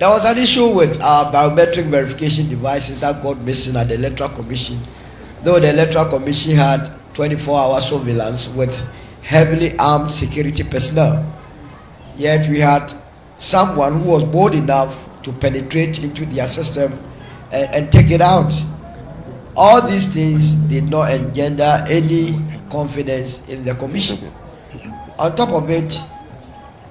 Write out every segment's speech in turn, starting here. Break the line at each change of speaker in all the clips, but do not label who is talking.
There was an issue with our biometric verification devices that got missing at the Electoral Commission, though the Electoral Commission had 24-hour surveillance with heavily armed security personnel. Yet we had someone who was bold enough to penetrate into their system and take it out. All these things did not engender any confidence in the commission. On top of it,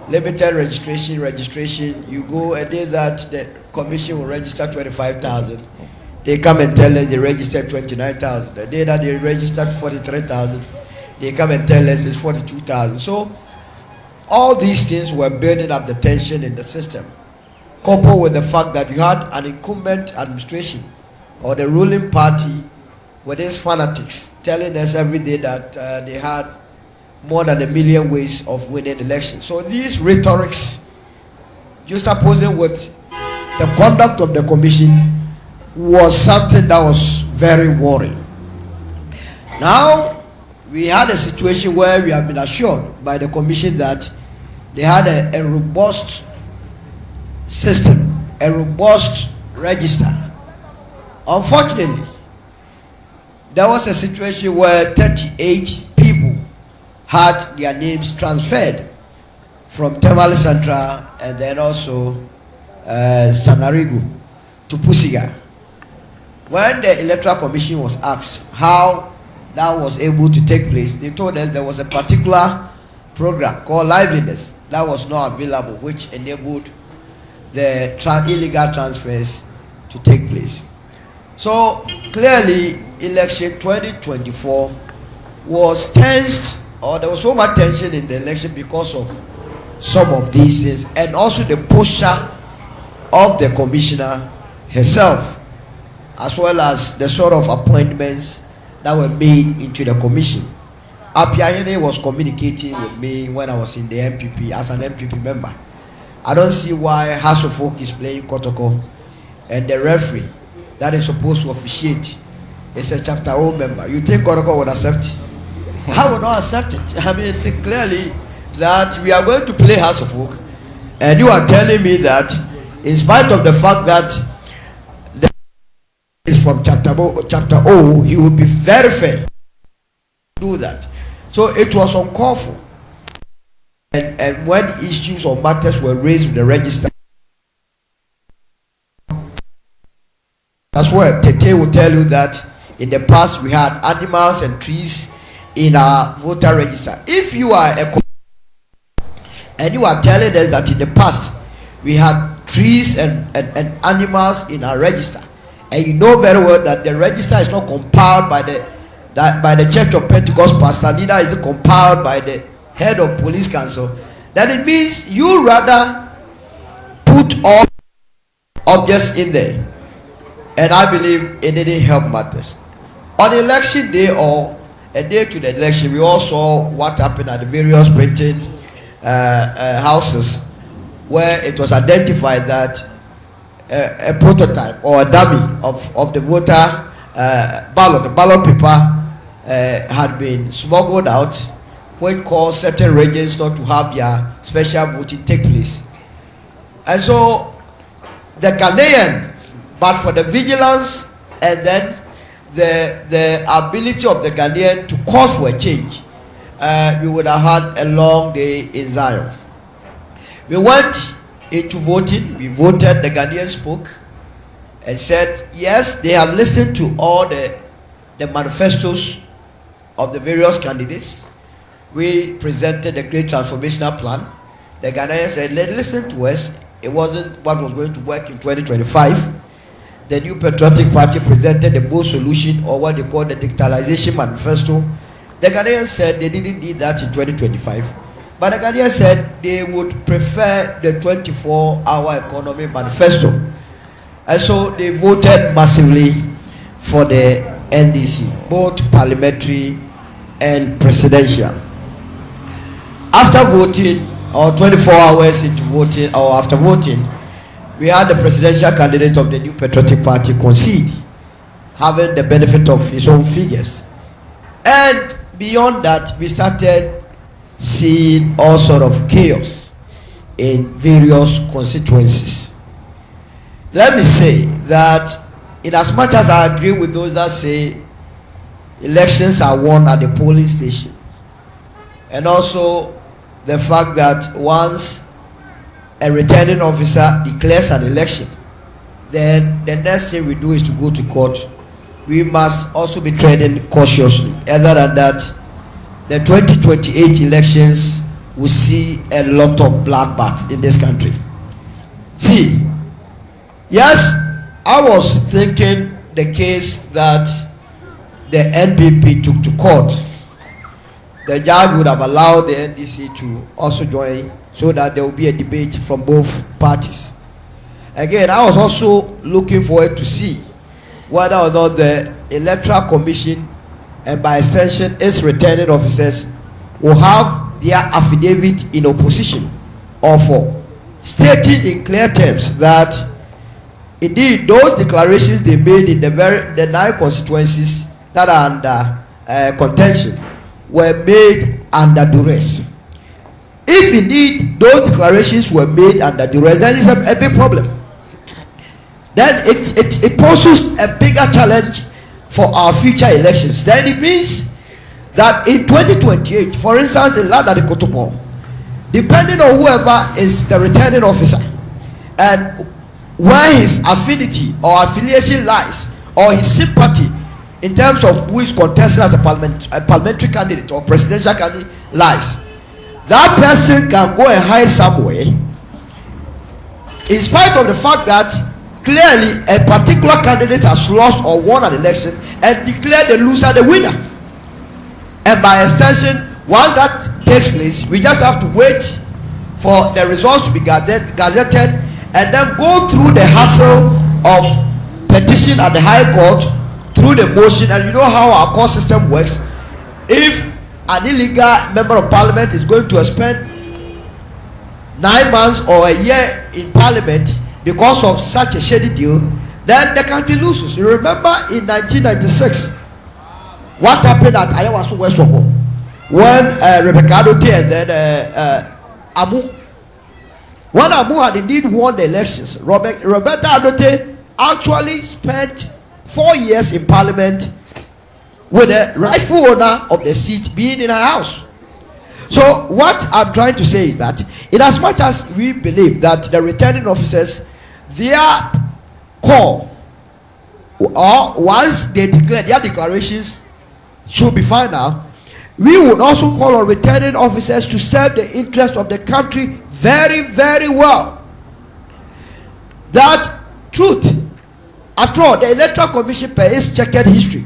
limited registration, you go a day that the commission will register 25,000. They come and tell us they registered 29,000. The day that they registered 43,000, they come and tell us it's 42,000. So all these things were building up the tension in the system, coupled with the fact that you had an incumbent administration or the ruling party with these fanatics telling us every day that they had more than 1 million ways of winning elections. So these rhetorics, just opposing with the conduct of the commission, was something that was very worrying. Now, we had a situation where we have been assured by the commission that they had a robust system, a robust register. Unfortunately, there was a situation where 38 people had their names transferred from Tamale Central and then also Sanarigu to Pusiga. When the Electoral Commission was asked how that was able to take place, they told us there was a particular program called Liveliness that was not available, which enabled the illegal transfers to take place. So clearly, election 2024 was tensed, or there was so much tension in the election because of some of these things, and also the posture of the commissioner herself, as well as the sort of appointments that were made into the commission. Apiahene was communicating with me when I was in the MPP as an MPP member. I don't see why House of Folk is playing Kotoko, and the referee that is supposed to officiate is a chapter O member. You think Kotoko would accept it? I would not accept it. I mean, clearly that we are going to play House of Folk, and you are telling me that in spite of the fact that the is from chapter O, he will be very fair to do that. So it was uncalled for. And when issues or matters were raised with the register, that's where Tete will tell you that in the past we had animals and trees in our voter register. If you are a and you are telling us that in the past we had trees and animals in our register, and you know very well that the register is not compiled by the Church of Pentecost pastor, neither is it compiled by the head of police council, then it means you rather put all objects in there. And I believe it didn't help matters. On election day or a day to the election, we all saw what happened at the various printing houses, where it was identified that a prototype or a dummy of the voter ballot, the ballot paper had been smuggled out, which caused certain regions not to have their special voting take place. And so the Ghanaian, but for the vigilance and then the ability of the Ghanaian to cause for a change, we would have had a long day in Zion. We went into voting. We voted. The Ghanaian spoke and said yes, they have listened to all the manifestos of the various candidates. We presented the great transformational plan. The Ghanaians said, listen to us. It wasn't what was going to work in 2025. The New Patriotic Party presented the bold solution, or what they call the digitalization manifesto. The Ghanaians said they didn't need that in 2025. But the Ghanaians said they would prefer the 24-hour economy manifesto. And so they voted massively for the NDC, both parliamentary and presidential. After voting, or 24 hours into voting, or after voting, we had the presidential candidate of the New Patriotic Party concede, having the benefit of his own figures. And beyond that, we started seeing all sort of chaos in various constituencies. Let me say that in as much as I agree with those that say elections are won at the polling station, and also the fact that once a returning officer declares an election, then the next thing we do is to go to court, we must also be treading cautiously. Other than that, the 2028 elections will see a lot of bloodbath in this country. See, yes, I was thinking the case that the NPP took to court, the judge would have allowed the NDC to also join so that there will be a debate from both parties. Again, I was also looking forward to see whether or not the Electoral Commission and by extension its returning officers will have their affidavit in opposition or for stating in clear terms that indeed those declarations they made in the 9 constituencies that are under contention were made under duress. If indeed those declarations were made under duress, then it's a big problem. Then it poses a bigger challenge for our future elections. Then it means that in 2028, for instance, in Lada de Kotopo, depending on whoever is the returning officer and where his affinity or affiliation lies or his sympathy in terms of who is contesting as a parliamentary candidate or presidential candidate lies, that person can go and hide somewhere in spite of the fact that clearly a particular candidate has lost or won an election and declared the loser the winner. And by extension, while that takes place, we just have to wait for the results to be gazetted and then go through the hassle of petition at the High Court through the motion. And you know how our court system works. If an illegal member of parliament is going to spend 9 months or a year in parliament because of such a shady deal, then the country loses. You remember in 1996 what happened at Ayawaso West Rogo when Rebecca Adote and then Amu, when Amu had indeed won the elections, Roberta Adote actually spent 4 years in parliament with the rightful owner of the seat being in her house. So what I'm trying to say is that in as much as we believe that the returning officers, their call or once they declare their declarations should be final, we would also call on returning officers to serve the interest of the country very, very well. That truth, after all, the Electoral Commission per its checkered history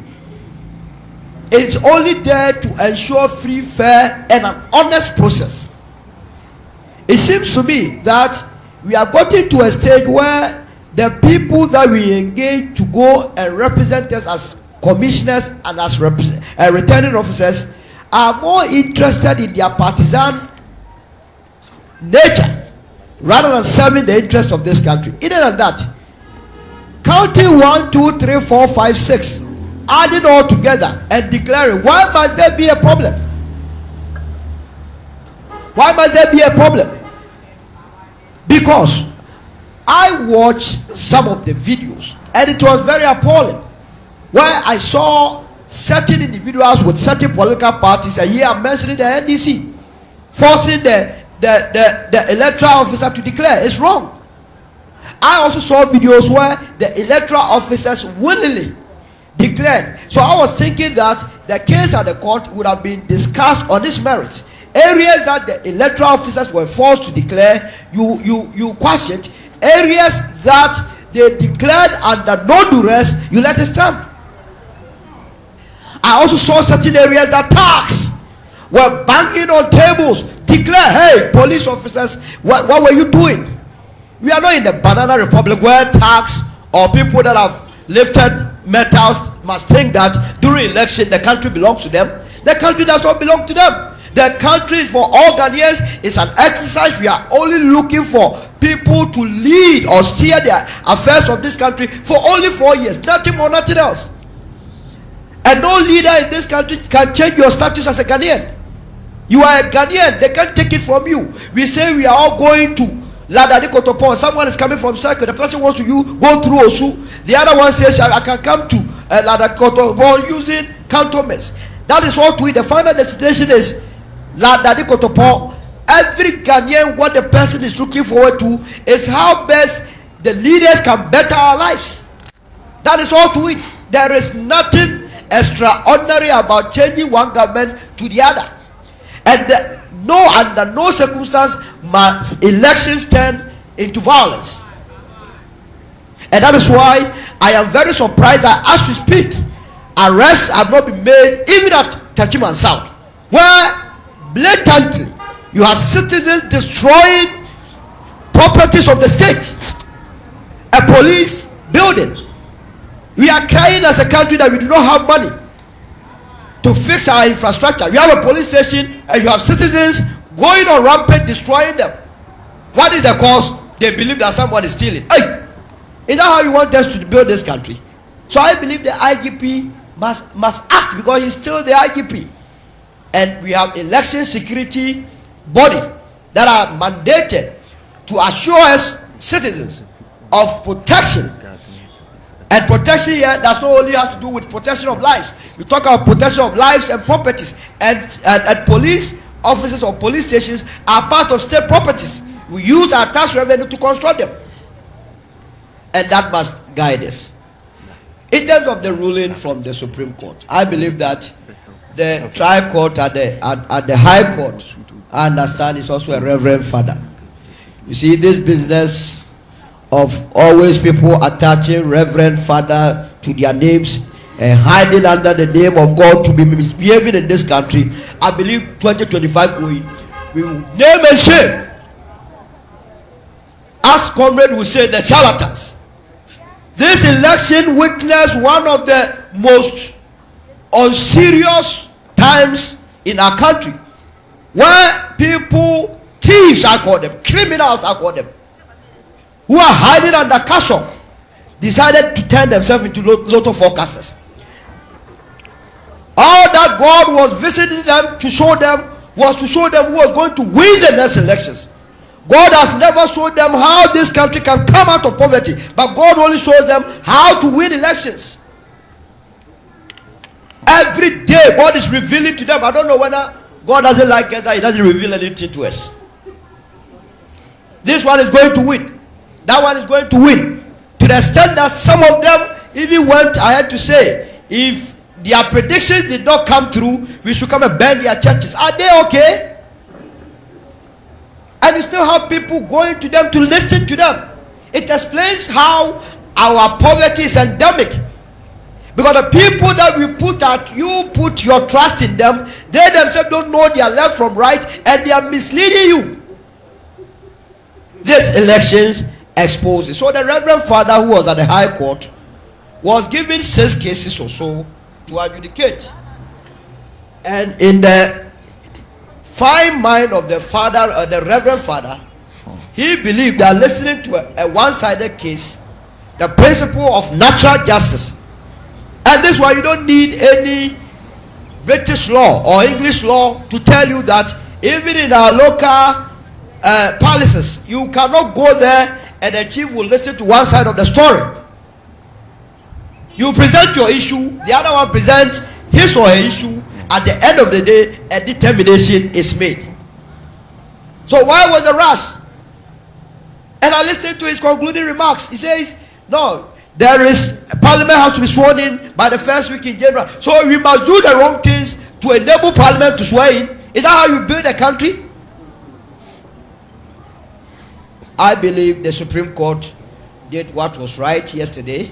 is only there to ensure free, fair and an honest process. It seems to me that we are getting to a stage where the people that we engage to go and represent us as commissioners and as returning officers are more interested in their partisan nature rather than serving the interest of this country. Other than that, counting 1, 2, 3, 4, 5, 6, adding all together and declaring, why must there be a problem? Why must there be a problem? Because I watched some of the videos and it was very appalling, where I saw certain individuals with certain political parties, and here I'm mentioning the NDC, forcing the electoral officer to declare. It's wrong. I also saw videos where the electoral officers willingly declared. So I was thinking that the case at the court would have been discussed on its merits. Areas that the electoral officers were forced to declare, you quash it. Areas that they declared under no duress, you let it stand. I also saw certain areas that tax were banging on tables, declare, hey, police officers, what were you doing? We are not in the banana republic where tax or people that have lifted metals must think that during election the country belongs to them. The country does not belong to them. The country is for all Ghanaians. It's an exercise. We are only looking for people to lead or steer the affairs of this country for only 4 years. Nothing more, nothing else. And no leader in this country can change your status as a Ghanaian. You are a Ghanaian. They can't take it from you. We say we are all going to Ladadi Kotopon, someone is coming from Circle, the person wants to go through Osu, the other one says I can come to Ladadi Kotopon using cantonments. That is what we, the final destination is Ladadi Kotopon. Every Ghanaian, what the person is looking forward to is how best the leaders can better our lives. That is all to it. There is nothing extraordinary about changing one government to the other. And under no circumstance must elections turn into violence. And that is why I am very surprised that as we speak, arrests have not been made even at Tachiman South, where blatantly you have citizens destroying properties of the state, a police building. We are crying as a country that we do not have money to fix our infrastructure. We have a police station and you have citizens going on rampant destroying them. What is the cause? They believe that someone is stealing. Hey, is that how you want us to build this country? So I believe the IGP must act, because he's still the IGP. And we have election security body that are mandated to assure us citizens of protection. And protection here does not only have to do with protection of lives. We talk about protection of lives and properties. And police officers or police stations are part of state properties. We use our tax revenue to construct them. And that must guide us. In terms of the ruling from the Supreme Court, I believe that the trial court at the High Court, I understand, is also a Reverend Father. You see, this business of always people attaching Reverend Father to their names and hiding under the name of God to be misbehaving in this country, I believe 2025 we will name and shame. As comrade will say, the charlatans. This election witnessed one of the most unserious times in our country, where people, thieves I call them, criminals I call them, who are hiding under cassock, decided to turn themselves into lotto forecasters. All that God was visiting them to show them was to show them who was going to win the next elections. God has never showed them how this country can come out of poverty, but God only shows them how to win elections. Every day God is revealing to them. I don't know whether God doesn't like us that he doesn't reveal anything to us. This one is going to win, that one is going to win, to the extent that some of them even went ahead to say, if their predictions did not come through, we should come and burn their churches. Are they okay? And you still have people going to them to listen to them. It explains how our poverty is endemic. Because the people that we put out, you put your trust in them, they themselves don't know their left from right, and they are misleading you. These elections expose it. So the Reverend Father, who was at the High Court, was given 6 cases or so to adjudicate. And in the fine mind of the father, the Reverend Father, he believed that listening to a one-sided case, the principle of natural justice, and this is why you don't need any British law or English law to tell you that even in our local palaces, you cannot go there and the chief will listen to one side of the story. You present your issue, the other one presents his or her issue. At the end of the day, a determination is made. So why was the rush? And I listened to his concluding remarks. He says, no, Parliament has to be sworn in by the first week in January. So we must do the wrong things to enable Parliament to swear in. Is that how you build a country? I believe the Supreme Court did what was right yesterday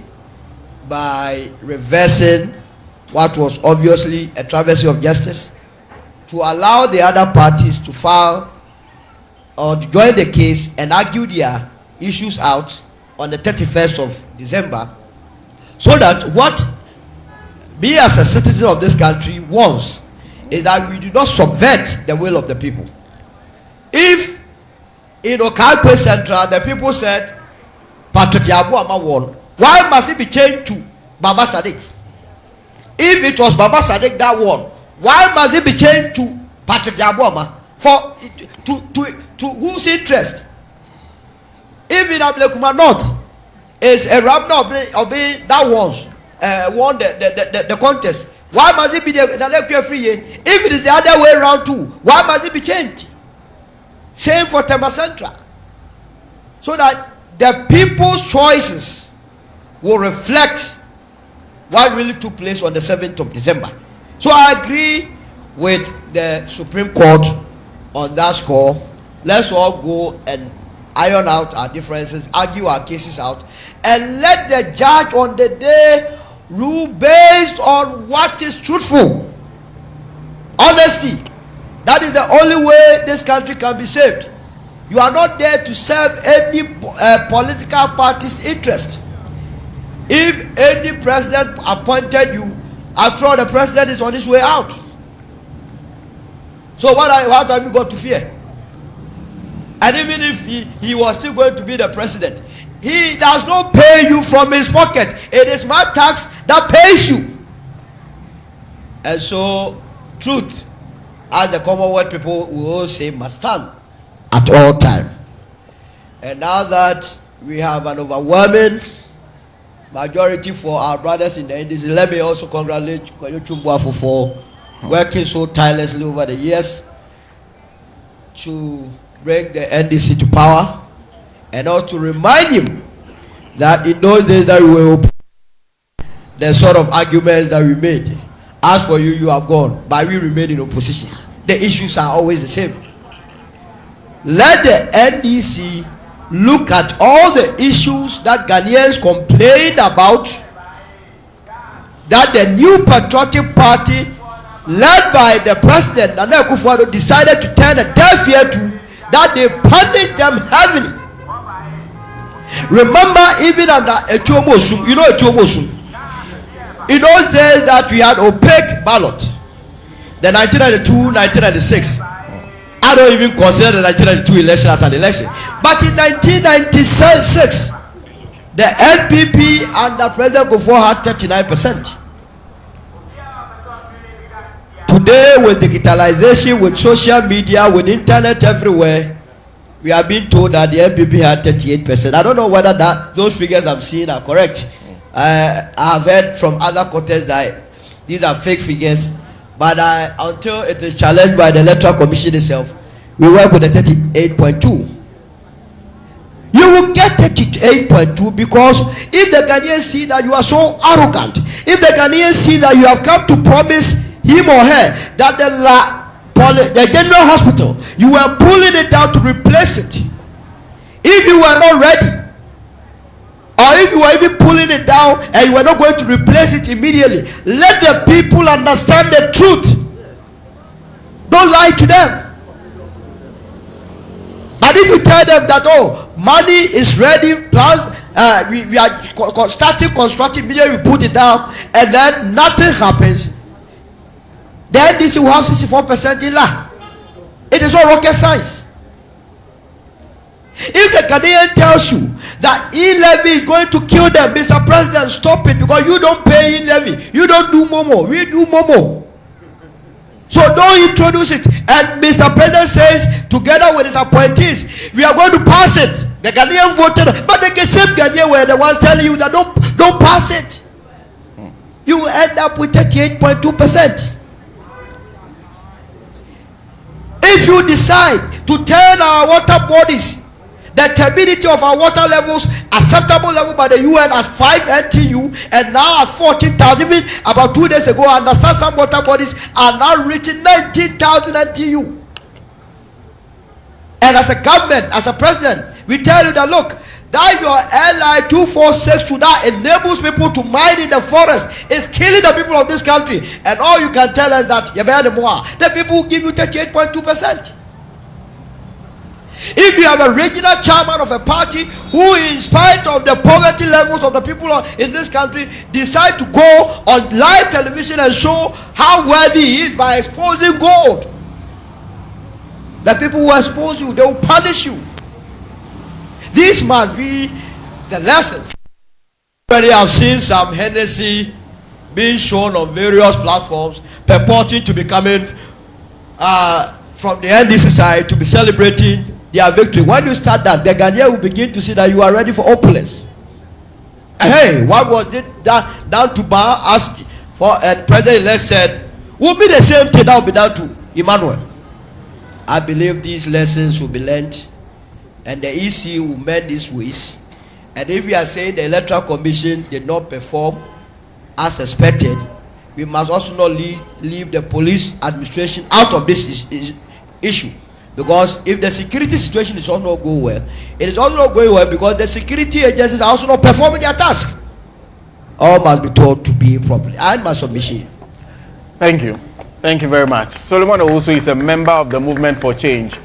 by reversing what was obviously a travesty of justice, to allow the other parties to file or to join the case and argue their issues out on the 31st of December, so that what me as a citizen of this country wants is that we do not subvert the will of the people. If in PAA Central the people said Patrick Yabuama won, why must it be changed to Baba Sadiq? If it was Baba Sadiq that won, why must it be changed to Patrick Yabuama? To whose interest? Even Ablekuma North is a Rabna Obi that won the contest. Why must it be the Lekwe free? If it is the other way around too, why must it be changed? Same for Tema Central. So that the people's choices will reflect what really took place on the 7th of December. So I agree with the Supreme Court on that score. Let's all go and iron out our differences, argue our cases out, and let the judge on the day rule based on what is truthful. Honesty. That is the only way this country can be saved. You are not there to serve any political party's interest. If any president appointed you, after all, the president is on his way out. So what have you got to fear? And even if he was still going to be the president, he does not pay you from his pocket. It is my tax that pays you. And so, truth, as the Commonwealth people will say, must stand at all time. And now that we have an overwhelming majority for our brothers in the NDC, let me also congratulate Kwanyo Chumbuafo for working so tirelessly over the years to bring the NDC to power, and also remind him that in those days that we were open, the sort of arguments that we made. As for you, you have gone, but we remain in opposition. The issues are always the same. Let the NDC look at all the issues that Ghanaians complained about, that the new patriotic party led by the president Nana Akufo-Addo decided to turn a deaf ear to, that they punished them heavily. Remember, even under Etuomosum, you know Etuomosum, in those days that we had opaque ballot, the 1992, 1996. I don't even consider the 1992 election as an election. But in 1996, the NPP under President Akufo had 39%. Today, with digitalization, with social media, with internet everywhere, we are being told that the NPP had 38%. I don't know whether those figures I'm seeing are correct. I have heard from other quarters that these are fake figures. But until it is challenged by the Electoral Commission itself, we work with the 38.2. You will get 38.2 because if the Ghanaians see that you are so arrogant, if the Ghanaians see that you have come to promise him or her that the general hospital, you were pulling it down to replace it. If you were not ready, or if you were even pulling it down and you were not going to replace it immediately, let the people understand the truth. Don't lie to them. But if you tell them that, oh, money is ready, plus we are starting constructing, immediately we put it down, and then nothing happens, then this will have 64% in law. It is all rocket science. If the Ghanaian tells you that e-levy is going to kill them, Mr. President, stop it, because you don't pay e-levy. You don't do Momo. We do Momo. So don't introduce it. And Mr. President says, together with his appointees, we are going to pass it. The Ghanaian voted, but the same Ghanaian were the ones telling you that don't pass it. You will end up with 38.2%. If you decide to turn our water bodies, the turbidity of our water levels, acceptable level by the UN at 5 NTU, and now at 14,000. Even about 2 days ago, I understand some water bodies are now reaching 19,000 NTU. And as a government, as a president, we tell you that, look, that your LI 246 to that enables people to mine in the forest is killing the people of this country. And all you can tell us that the people will give you 38.2%. If you have a regional chairman of a party who, in spite of the poverty levels of the people in this country, decide to go on live television and show how worthy he is by exposing gold, the people who expose you, they will punish you. These must be the lessons. Already have seen some Hennessy being shown on various platforms purporting to be coming from the NDC side to be celebrating their victory. When you start that, the Ghanaian will begin to see that you are ready for opulence. Hey, what was it that down to Bar asked for President-elect said, will be the same thing that will be down to Emmanuel. I believe these lessons will be learned, and the EC will mend these ways. And if we are saying the Electoral Commission did not perform as expected, we must also not leave the police administration out of this issue. Because if the security situation is also not going well, it is also not going well because the security agencies are also not performing their task. All must be told to be properly. And my submission.
Thank you. Thank you very much. Solomon also is a member of the Movement for Change.